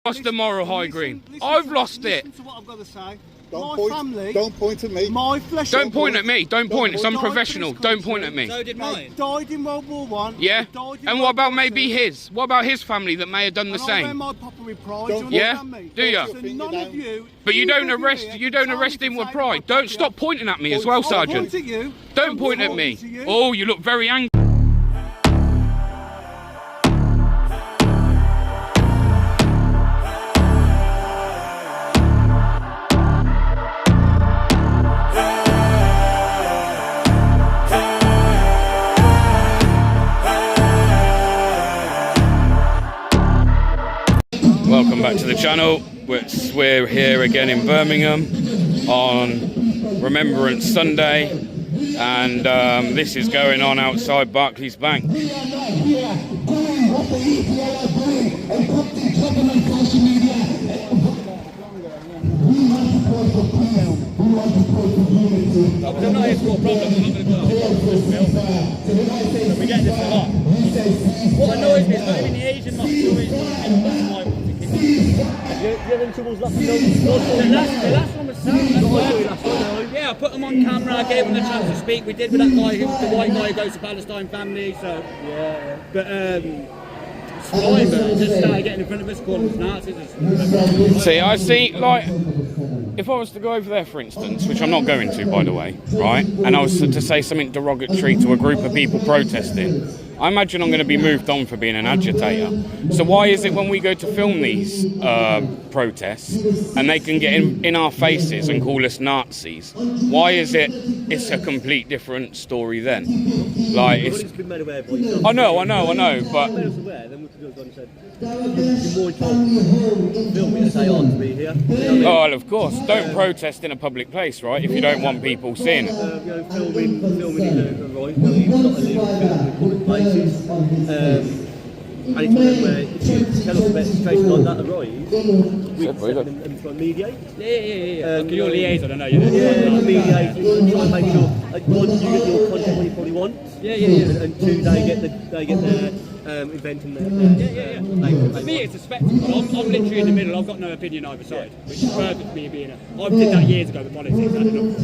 lost the moral high green. I've lost it. Listen to what I've got to say. Don't point at me. My flesh. Don't point at me. Don't point. It's unprofessional. Don't point at me. So did mine. Died in World War One. Yeah. And what about maybe his? What about his family that may have done the I wear same? my papa with pride. Yeah. Do you? So none of you. But you don't arrest. You don't arrest him with pride. Don't stop pointing at me as well, Sergeant. Point at you. Don't point at me. Oh, you look very angry. Welcome back to the channel. We're here again in Birmingham on Remembrance Sunday, and this is going on outside Barclays Bank. I'm not here to cause problems, I'm not going to we get this a lot. What annoys me is not even the Asian mob, it's always the last one was Sam. Yeah, I put them on camera, I gave them the chance to speak. We did with that guy, the white guy who goes to Palestine family, so yeah. But it's fine, but just started getting in front of us, calling us Nazis. See, I see, like, if I was to go over there, for instance, which I'm not going to, by the way, right, and I was to say something derogatory to a group of people protesting, I imagine I'm going to be moved on for being an agitator. So why is it when we go to film these protests and they can get in our faces and call us Nazis, why is it's a complete different story then? Like, it's... I know, but... Oh, well, of course. Don't protest in a public place, right, if you don't want people seeing it. Filming is a right, not illegal in public places. And it's where if you tell us about a situation like that arise, we can step in and try and mediate. Yeah. Your liaison, I know you. Yeah, mediate, try and make sure one, you get your content when you probably want. Yeah. And two, they get their event in there. Yeah. For me, it's a spectacle. I'm literally in the middle. I've got no opinion either side, which is perfect for me being a. I did that years ago with politics. I did not,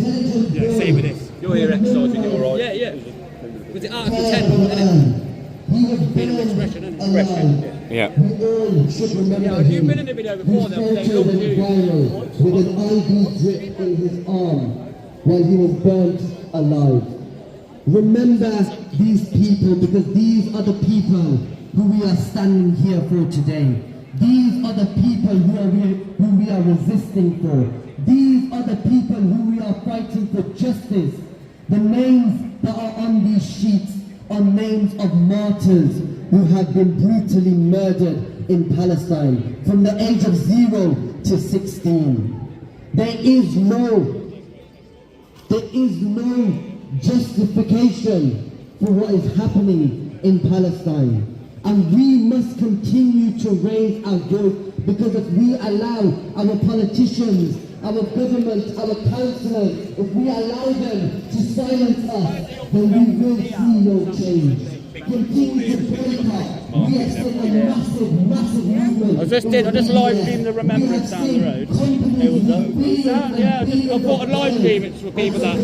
same with this. You're here exercising your right. Yeah. Was it Article 10, isn't it? Freedom of expression, isn't it? Yeah. You've been in the video before, they looked you. With an IV drip in his arm while he was burnt alive. Remember these people, because these are the people who we are standing here for today. These are the people who we are resisting for. These are the people who we are fighting for justice. The names that are on these sheets are names of martyrs who have been brutally murdered in Palestine from the age of 0 to 16. There is no justification for what is happening in Palestine. And we must continue to raise our voice, because if we allow our politicians, our government, our councillors, if we allow them to silence us, then we will see no change. Continue to boycott. We expect a massive movement. I just live streamed the Remembrance down the road. It was I thought I'd live stream it for people that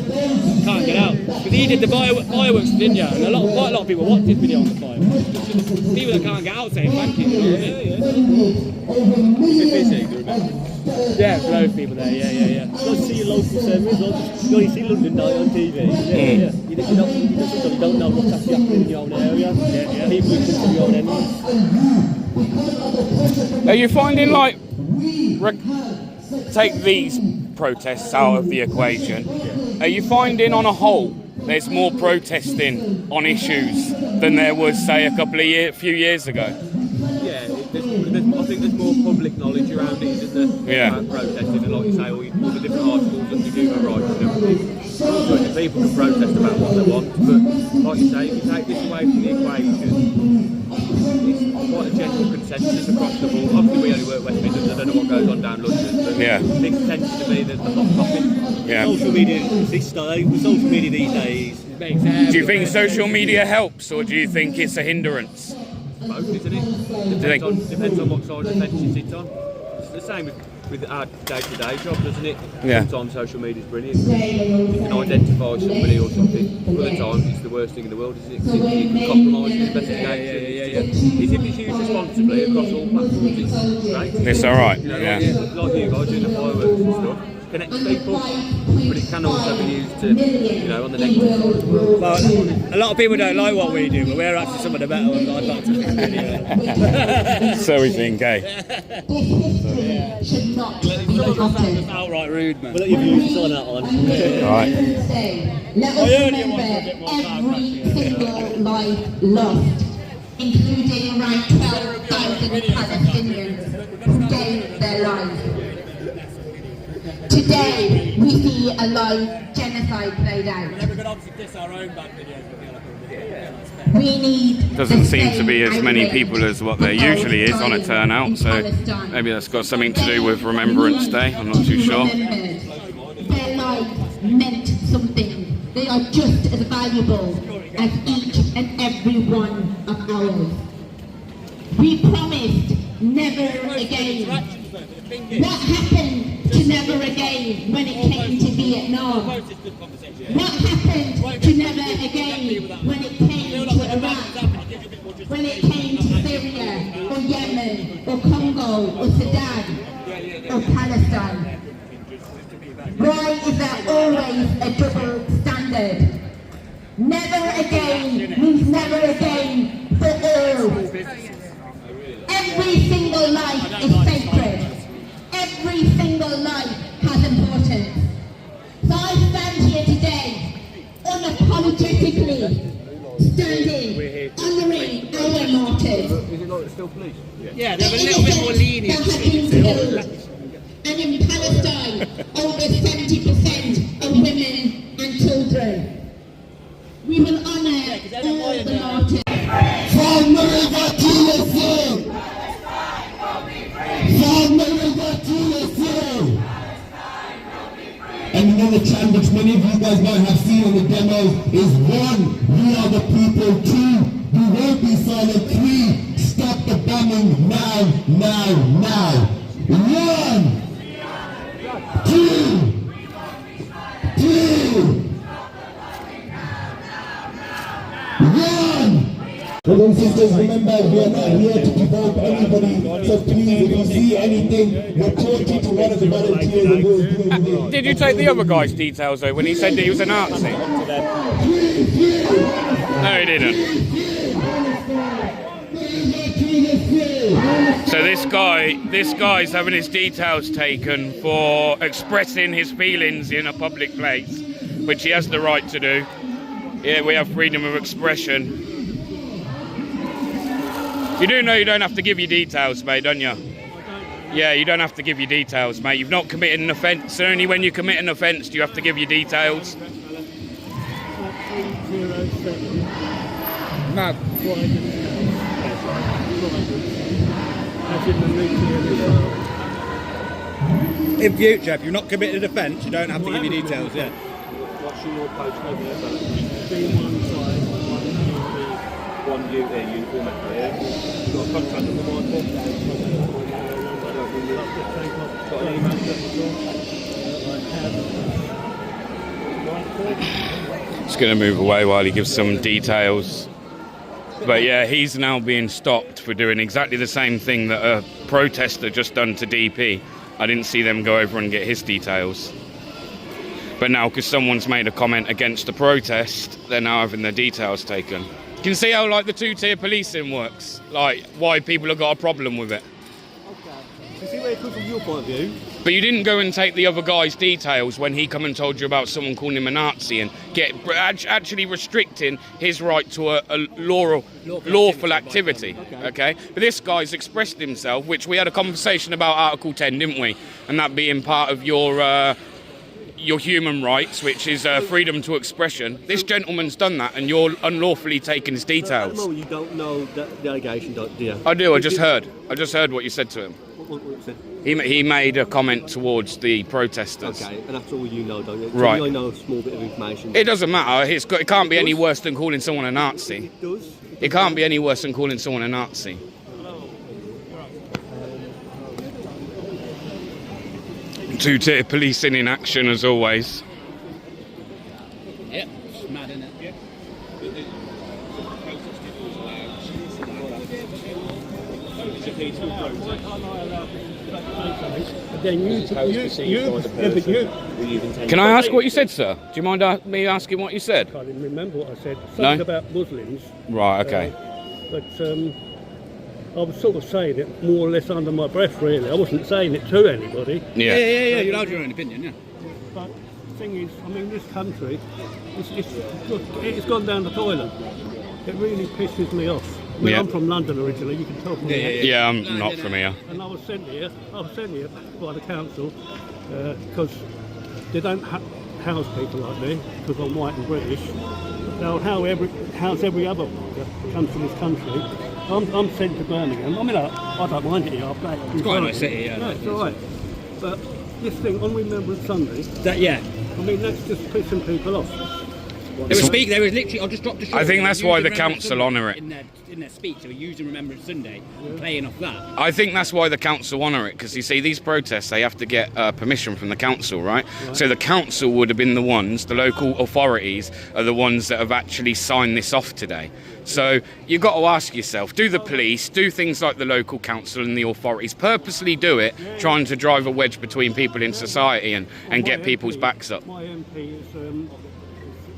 can't get out. Because he did the fireworks, didn't you? And quite a lot of people watched this video on the fireworks. People that can't get out saying thank you. Yeah, loads of people there, yeah. Go see your local service, go see London Night on TV. Yeah. You don't know what's actually happening in your own area. People who come from your own area. Are you finding, like, take these protests out of the equation, are you finding on a whole there's more protesting on issues than there was, say, a few years ago? Yeah, I think there's more public knowledge around it, isn't there? About protesting, and like you say, all the different articles and the human rights and everything. So the people can protest about what they want, but like you say, if you take this away from the equation, it's quite a general consensus across the board. Obviously, we only work West Midlands, I don't know what goes on down London, but this tends to be the hot topic. Yeah. Social media these days. Do you think social media helps, or do you think it's a hindrance? Both, isn't it? Depends on what side of the fence you sit on. It's the same with our day-to-day job, doesn't it? Yeah. Sometimes social media is brilliant. You can identify somebody or something. Other times it's the worst thing in the world, isn't it? 'Cause you can compromise and investigate. If it's used responsibly across all platforms, it's great. It's all right. You know, Yeah. like you guys doing the fireworks and stuff. Connects people, but it can also be used to, you know, on the negative side as well. Well, a lot of people don't like what we do, but we're actually some of the better ones. I'd like to think, anyway. So we think, eh? should not be Some of us are forgotten. just outright rude, man. Right. Right. Let us remember every single life lost, including around 12,000 Palestinians who gave their lives. Today, we see a live genocide played out. We could obviously diss our own bad videos, but We need Doesn't the seem to be same as many outrage people as what there usually is on a turnout, so Palestine. maybe that's got something to do with Remembrance Day. I'm not too sure. Their lives meant something. They are just as valuable as each and every one of ours. We promised never again. What happened to never again when it came to Vietnam? What happened to never again when it came to Iraq? When it came to Syria, or Yemen, or Congo, or Sudan, or Palestine? Why is there always a double standard? Never again means never again for all. Every single life is sacred. Every single life has importance. So I stand here today, unapologetically standing, honouring our martyrs. Is it like it's still police? yeah, they're a little bit more lenient. That have been killed. And in Palestine, over 70% of women and children. We will honour all the martyrs. From the river to the sea. From the river to the sea. And you know the chant which many of you guys might have seen on the demos is 1, we are the people. 2, we won't be silent. 3, stop the bombing now, now, now. 1, 2, 1. Brothers and sisters, remember, we are not here to provoke anybody, so please, if you see anything, report it to one of the volunteers and we'll deal with it. Did you take the other guy's details though when he said that he was a Nazi? No, he didn't. So this guy's having his details taken for expressing his feelings in a public place, which he has the right to do. Yeah, we have freedom of expression. You do know you don't have to give your details, mate, don't you? Yeah, you don't have to give your details, mate. You've not committed an offence. Only when you commit an offence do you have to give your details. No. In future, if you've not committed an offence, you don't have to give your details, yeah. What's your postcode there? 1 uniform Echo, yeah? You've got a contact number, Michael? Got an email address at all? Just going to move away while he gives some details. But yeah, he's now being stopped for doing exactly the same thing that a protester just done to DP. I didn't see them go over and get his details. But now, because someone's made a comment against the protest, they're now having their details taken. You can see how like the two-tier policing works, like why people have got a problem with it. Okay. You see where it comes from your point of view? But you didn't go and take the other guy's details when he come and told you about someone calling him a Nazi and get actually restricting his right to a lawful activity. Okay. But this guy's expressed himself, which we had a conversation about Article 10, didn't we? And that being part of your human rights, which is freedom to expression. This gentleman's done that, and you're unlawfully taking his details. No, you don't know the allegation, do you? I do. I just heard what you said to him. What you said? He made a comment towards the protesters. Okay, and that's all you know, don't you? Right. I know a small bit of information. It doesn't matter. It can't be any worse than calling someone a Nazi. It does. It can't be any worse than calling someone a Nazi. Two-tier policing in action as always. Yep, it's mad, isn't it? Yeah. Can I ask what you said, sir? Do you mind me asking what you said? I can't even remember what I said. Something No? about Muslims. Right, okay. But I was sort of saying it more or less under my breath, really. I wasn't saying it to anybody. Yeah. Yeah, you're allowed your own opinion, yeah. But the thing is, I mean, this country, it's gone down the toilet. It really pisses me off. I mean, Yeah. I'm from London originally, you can tell from there. Yeah, I'm not from here. And I was sent here by the council because they don't house people like me because I'm white and British. They'll house every other that comes from this country. I'm sent to Birmingham. I mean, I don't mind it here. It's quite a nice city, yeah. No, it's all right. But this thing on Remembrance Sunday, Yeah. I mean, that's just pissing people off. They were speaking. They were literally. I'll just drop the show. I think that's why the Remembrance council Sunday honour it. in their speech. They were using Remembrance Sunday and playing off that. I think that's why the council honour it, because you see, these protests, they have to get permission from the council, right? So the council would have been the ones, the local authorities are the ones that have actually signed this off today. So you've got to ask yourself, do the police, do things like the local council and the authorities purposely do it, trying to drive a wedge between people in society and get people's backs up? My MP is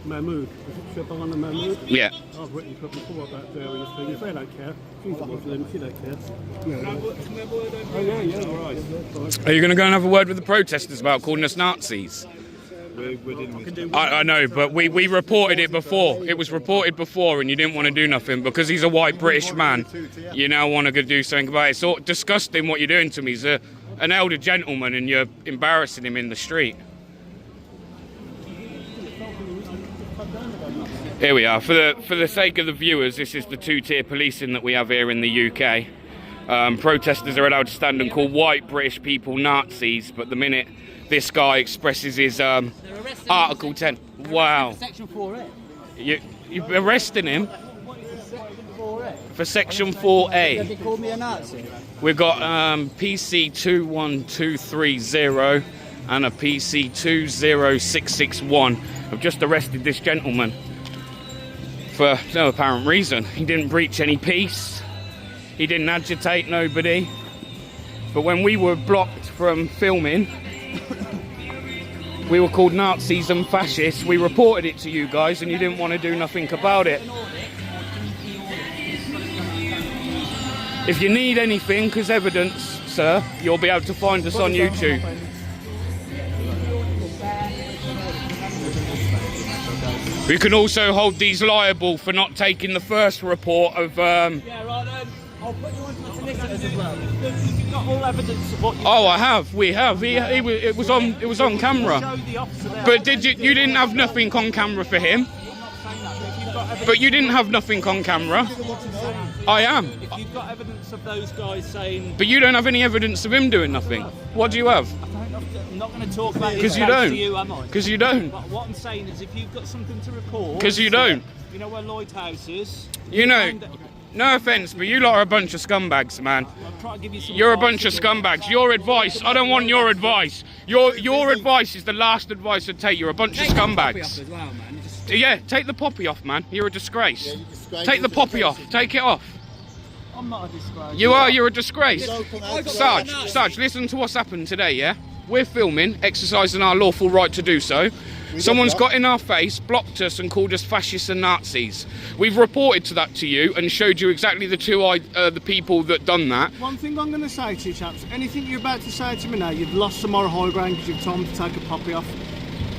Mahmood. Is it Shabana Mahmood? Yeah. I've written to her before about various things. They don't care. She's a Muslim. She don't care. Yeah. Oh, yeah, all right. Are you going to go and have a word with the protesters about calling us Nazis? I know, but we reported it before. It was reported before and you didn't want to do nothing because he's a white British man. You now want to go do something about it. It's sort of disgusting what you're doing to me. He's an elder gentleman and you're embarrassing him in the street. Here we are. For the sake of the viewers, this is the two-tier policing that we have here in the UK. Protesters are allowed to stand and call white British people Nazis, but the minute this guy expresses his Article 10, wow. Section 4A. You're arresting him for Section 4A. They called me a Nazi. We've got PC 21230 and a PC 20661. I've just arrested this gentleman for no apparent reason. He didn't breach any peace. He didn't agitate nobody. But when we were blocked from filming, we were called Nazis and fascists. We reported it to you guys and you didn't want to do nothing about it. If you need anything as evidence, sir, you'll be able to find us on YouTube. We can also hold these liable for not taking the first report of... Yeah, right, I'll put you on to the solicitors as well. You've got all evidence of what you Oh, I have. We have. It was on camera. show the officer there. But you didn't have nothing on camera for him. But you didn't have nothing on camera. I am. If you've got evidence of those guys saying... But you don't have any evidence of him doing nothing. What do you have? I'm not going to talk about Because his you case don't. to you, am I? Because you don't. But what I'm saying is if you've got something to report... Because you don't. You know where Lloyd House is? You know, no offence, but you lot are a bunch of scumbags, man. I'll try to give you some You're a advice bunch of if you want. scumbags. Your advice, I don't want your advice. Your advice is the last advice I'd take. You're a bunch of Take the poppy off scumbags. as well, man. Yeah, take the poppy off, man. You're a disgrace. Yeah, you're disgraceful Take the to poppy the off. Take it off. I'm not a disgrace. You are. You're a disgrace. Sarge, Sarge, listen to what's happened today, yeah? We're filming, exercising our lawful right to do so. Someone's got in our face, blocked us and called us fascists and Nazis. We've reported that to you and showed you exactly the people that done that. One thing I'm going to say to you, chaps, anything you're about to say to me now, you've lost some moral high ground because you've told me to take a poppy off.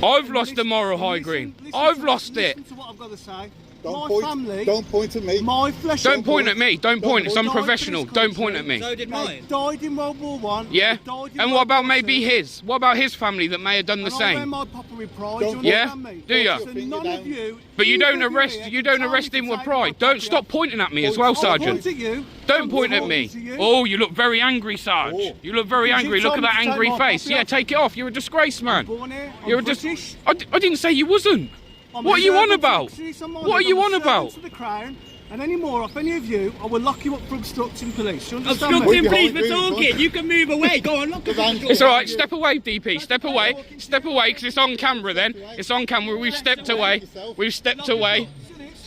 I've lost the moral high green. I've lost it. Listen to what I've got to say. Don't My point. family, Don't point at me. my flesh Don't and point blood, at me. Don't point. It's died for unprofessional. this Don't point country. at me. So did They mine. died in World War One. Yeah? They died in And World what about War maybe Two. his? What about his family that may have done the And I wear same? my papa with pride. Don't- You Yeah? understand me? Do ya? So none of you. But you don't either of arrest. here You can don't tell arrest me him to with take pride. my Don't puppy stop off. pointing at me as well, I'll Sergeant. point at you. Don't point at me. To you. Oh, you look very angry, Sarge. Oh. You look very Did you angry. tell Look at me that to take angry my face. puppy Yeah, off? take it off. You're a disgrace, man. Born here. I'm You're a British. I didn't say you wasn't. I'm What are you on reserved about? to succeed someone. What are you I'm on servant about? to the crown. And any more off any of you, I will lock you up for obstructing police. You understand me? Obstructing police for talking. You can move away. Go on, look at the It's all right. Step away, DP. Step away. Step away, because it's on camera. Then it's on camera. We've stepped away. We've stepped away.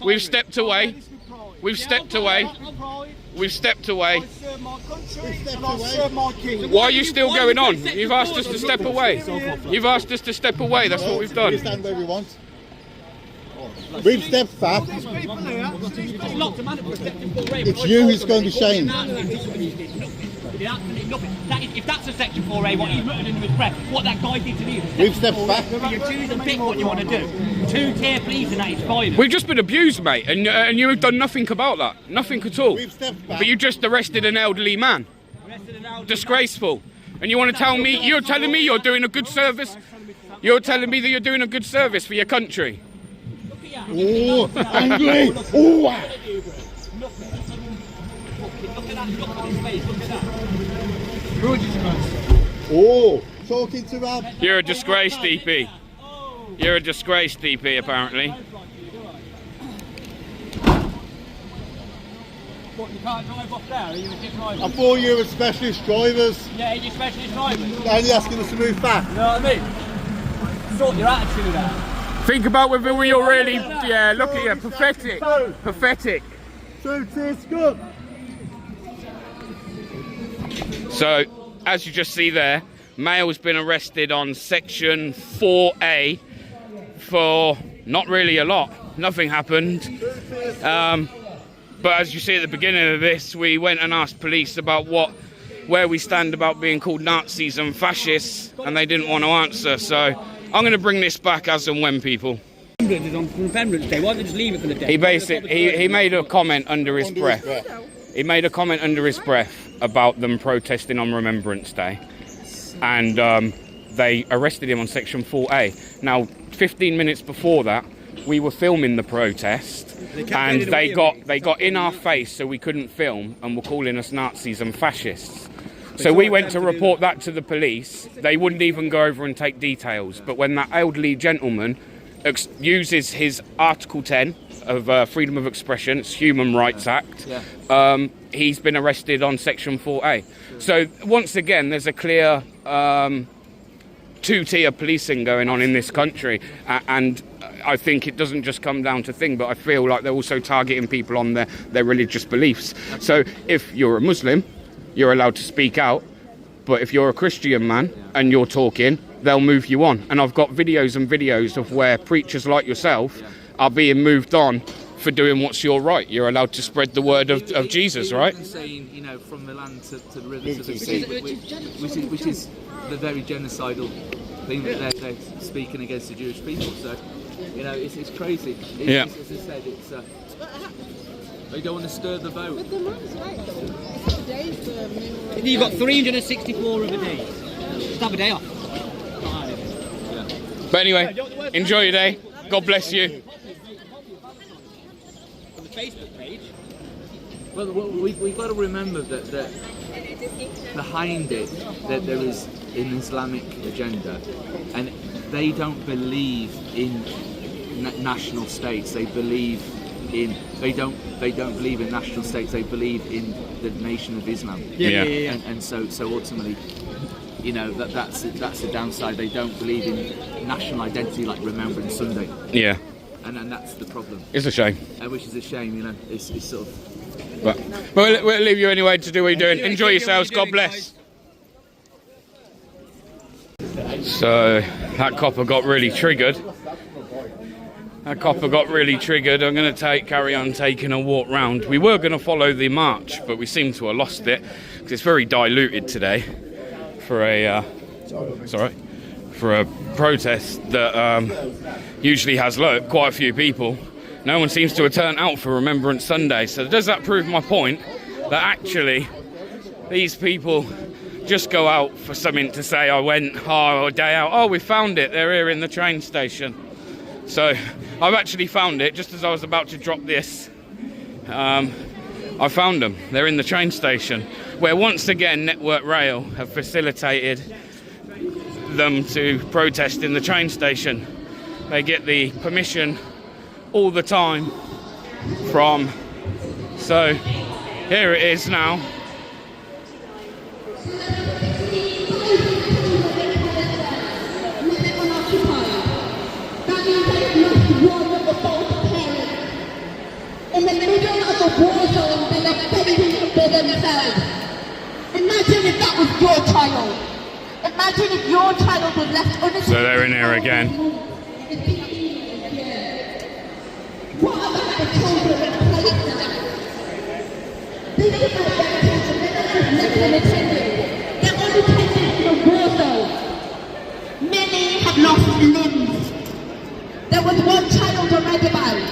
We've stepped away. We've stepped away. We've stepped away. I serve my country and I serve my king. Why are you still going on? You've asked us to step away. You've asked us to step away. That's what we've We done. stand where we want. We've stepped back. These people here, It's you who's going to be shamed. If that's a section 4A, what he's muttered into his breath, what that guy did to me. We've stepped back. You choose a bit what you want to do. 2-tier police and that is fine. We've just been abused, mate, and you have done nothing about that. Nothing at all. We've stepped back. But you just arrested an elderly man. Disgraceful. And you want to tell me, you're telling me you're doing a good service? You're telling me that you're doing a good service for your country? Oh, angry. Oh, Look at that look on his face, look at that. oh, talking to Rob. You're a disgrace, DP. You're a disgrace, DP, apparently. What, you can't drive off there? Are you a good driver? I thought you were specialist drivers. Yeah, you're specialist drivers. Only asking us to move back. You know what I mean? Sort your attitude out. Think about whether you're really, yeah, look at you, pathetic. Pathetic. 2-tier good. So, as you just see there, male's been arrested on section 4A for not really a lot. Nothing happened. But as you see at the beginning of this, we went and asked police about where we stand about being called Nazis and fascists, and they didn't want to answer. So I'm going to bring this back as and when, people. Remembrance is on Remembrance Day. Why don't they just leave it for the day? He made a comment under his breath. He made a comment under his breath about them protesting on Remembrance Day, and they arrested him on section 4A. Now, 15 minutes before that, we were filming the protest, and they got in our face so we couldn't film, and were calling us Nazis and fascists. So we went to report that to the police. They wouldn't even go over and take details. But when that elderly gentleman uses his Article 10 of Freedom of Expression, it's Human Rights Act, he's been arrested on Section 4A. So once again, there's a clear two-tier policing going on in this country. And I think it doesn't just come down to thing, but I feel like they're also targeting people on their religious beliefs. So if you're a Muslim, you're allowed to speak out, but if you're a Christian man and you're talking, they'll move you on. And I've got videos and videos of where preachers like yourself are being moved on for doing what's your right. You're allowed to spread the word of Jesus, right? Saying, you know, from the land to the river to the sea, which is the very genocidal thing that they're speaking against the Jewish people. So, you know, it's crazy. As I said, it's they don't want to stir the boat. You've got 364 of a day. Just have a day off. But anyway, enjoy your day. God bless you. On the Facebook page. Well, we've got to remember that behind it, that there is an Islamic agenda, and they don't believe in national states. They believe in they don't believe in national states. They believe in the Nation of Islam. Yeah. And so ultimately, you know, that's the downside. They don't believe in national identity like Remembrance Sunday. Yeah. And that's the problem. It's a shame. Which is a shame, you know. It's sort of. But we'll leave you anyway to do what you're doing. Enjoy yourselves. God bless. So that copper got really triggered. I'm going to carry on taking a walk round. We were going to follow the march, but we seem to have lost it because it's very diluted today for a protest that usually has quite a few people. No one seems to have turned out for Remembrance Sunday. So does that prove my point that actually these people just go out for something to say, I went a day out, oh, we found it, they're here in the train station. So I've actually found it just as I was about to drop this. I found them. They're in the train station, where once again Network Rail have facilitated them to protest in the train station. They get the permission all the time from So here it is now. In the middle of a war zone, they are fending for themselves. Imagine if that was your child. Imagine if your child was left unattended. So they're in here again. What about the children in Palestine? Think about their children. They're not left unattended. They're unattended in a war zone. Many have lost limbs. There was one child I read about.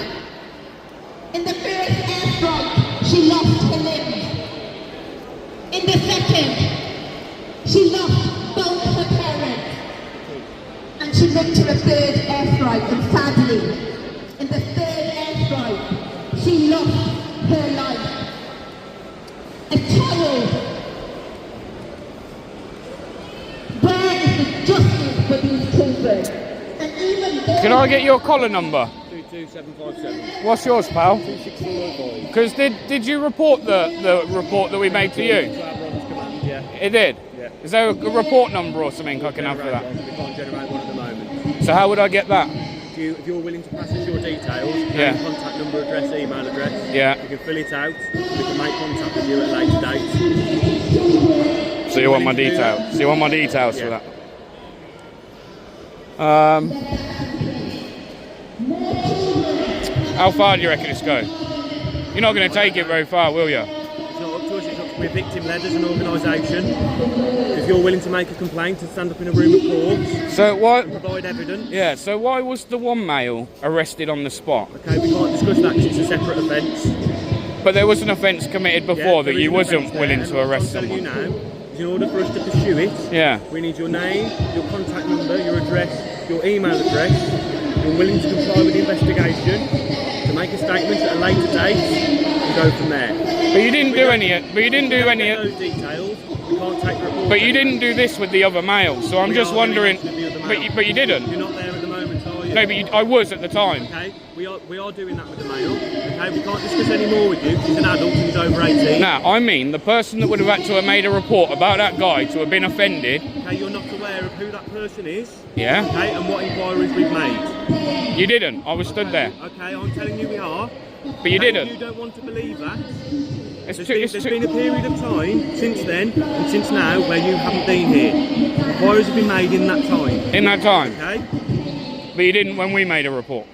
In the first airstrike, she lost her limbs. In the second, she lost both her parents. And she lived to a third airstrike, and sadly, in the third airstrike, she lost her life. A child. Where is the justice for these children? And even though... Can I get your collar number? 22757. What's yours, pal? 26405. Because did you report the report that we made to you? Yeah. It did? Yeah. Is there a report number or something I can have for that? We can't generate one at the moment. So how would I get that? If you're willing to pass us your details, Yeah. contact number, address, email address, Yeah. we can fill it out, we can make contact with you at a later date. So you want my details? So you want my details for Yeah. that? How far do you reckon it's going? You're not going to take it very far, will you? It's not up to us, it's up to we're victim-led as an organisation. If you're willing to make a complaint and stand up in a room of court, So why? and provide evidence. Yeah. So why was the one male arrested on the spot? Okay, we can't discuss that because it's a separate offence. But there was an offence committed before there that is you an wasn't offence there, willing and to what arrest I'm telling someone. you now is in order for us to pursue it, Yeah. we need your name, your contact number, your address, your email address. You're willing to comply with the investigation, to make a statement at a later date, and go from there. But you didn't do any. But you didn't do any. Those details, we can't take the report. But you didn't do this with the other male. So I'm We just are wondering. doing this with the other But male. you didn't. You're not there at the moment, are you? No, but I was at the time. Okay, we are doing that with the male. Okay, we can't discuss any more with you because he's an adult and he's over 18. Now, I mean, the person that would have had to have made a report about that guy to have been offended. Okay, you're not aware of who that person is. Yeah. Okay, and what inquiries we've made. You didn't. I was stood there. Okay, I'm telling you we are. But you Okay, didn't. You don't want to believe that. It's There's been a period of time since then and since now where you haven't been here. Inquiries have been made in that time. in that time. Okay? But you didn't when we made a report.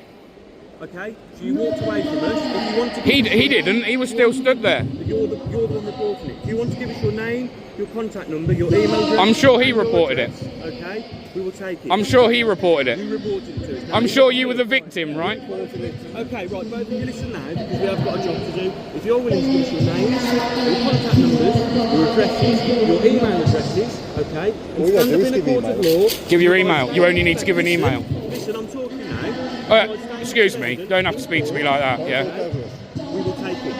Okay? So you walked away from us. If you want to He didn't. He was still stood there. You're the one reporting it. If you want to give us your name, your contact number, your email address... I'm sure he and your reported address, it. Okay? We will take it. I'm sure he reported it. You reported it to us. Now, I'm sure you were the victim, right? Okay, right, both of you listen now, because we have got a job to do. If you're willing to give us your names, your contact numbers, your addresses, your email addresses, okay, and stand up in a court of law... Give your email. You only need to give an email. Listen, I'm talking now. Excuse me. Don't have to speak to me like that, yeah? We will take it.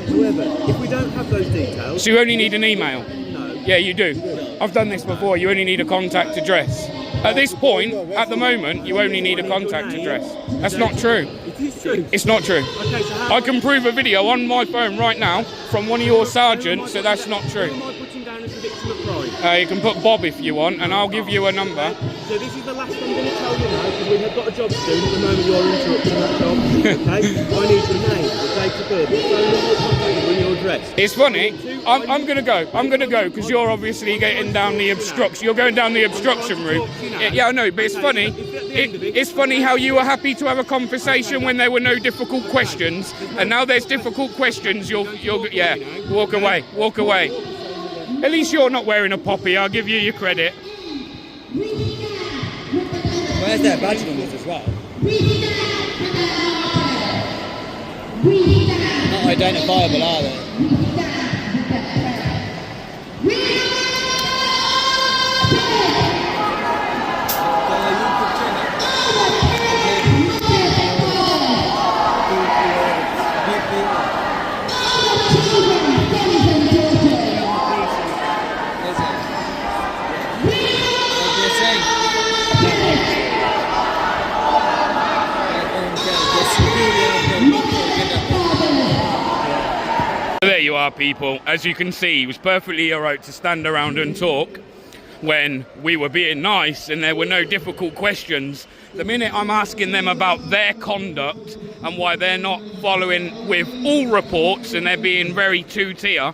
However, if we don't have those details... So you only need an email? No. Yeah, you do. I've done this before. You only need a contact address. At this point, at the moment, you only need a contact address. That's not true. It is true. It's not true. Okay, so how... I can prove a video on my phone right now from one of your sergeants that that's not true. Who am I putting down as the victim of crime? You can put Bob if you want, and I'll give you a number. So this is the last I'm going to tell you now, because we have got a job to do, and at the moment you're interrupting that job. Okay? I need your name, your date of birth, your phone number, your contact number, and your address. It's funny. I'm going to go. I'm going to go because you're obviously getting down the obstruction. You're going down the obstruction route. Yeah, I know, but it's funny. It's funny how you were happy to have a conversation when there were no difficult questions, and now there's difficult questions. You'll walk away. Walk away. At least you're not wearing a poppy. I'll give you your credit. Where's their badge numbers as well? Not identifiable, are they? people, as you can see, he was perfectly alright to stand around and talk when we were being nice and there were no difficult questions. The minute I'm asking them about their conduct and why they're not following with all reports and they're being very two-tier,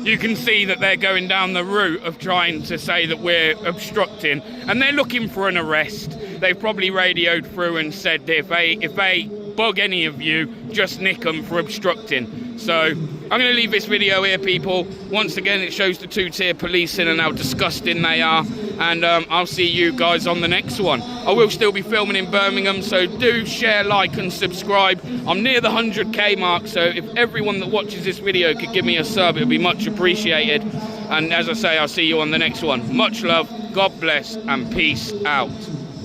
you can see that they're going down the route of trying to say that we're obstructing, and they're looking for an arrest. They've probably radioed through and said that if they bug any of you, just nick them for obstructing. So I'm going to leave this video here, people. Once again, it shows the two-tier policing and how disgusting they are, and I'll see you guys on the next one. I will still be filming in Birmingham, so do share, like and subscribe. I'm near the 100k mark, so if everyone that watches this video could give me a sub, it would be much appreciated. And as I say, I'll see you on the next one. Much love, God bless, and peace out.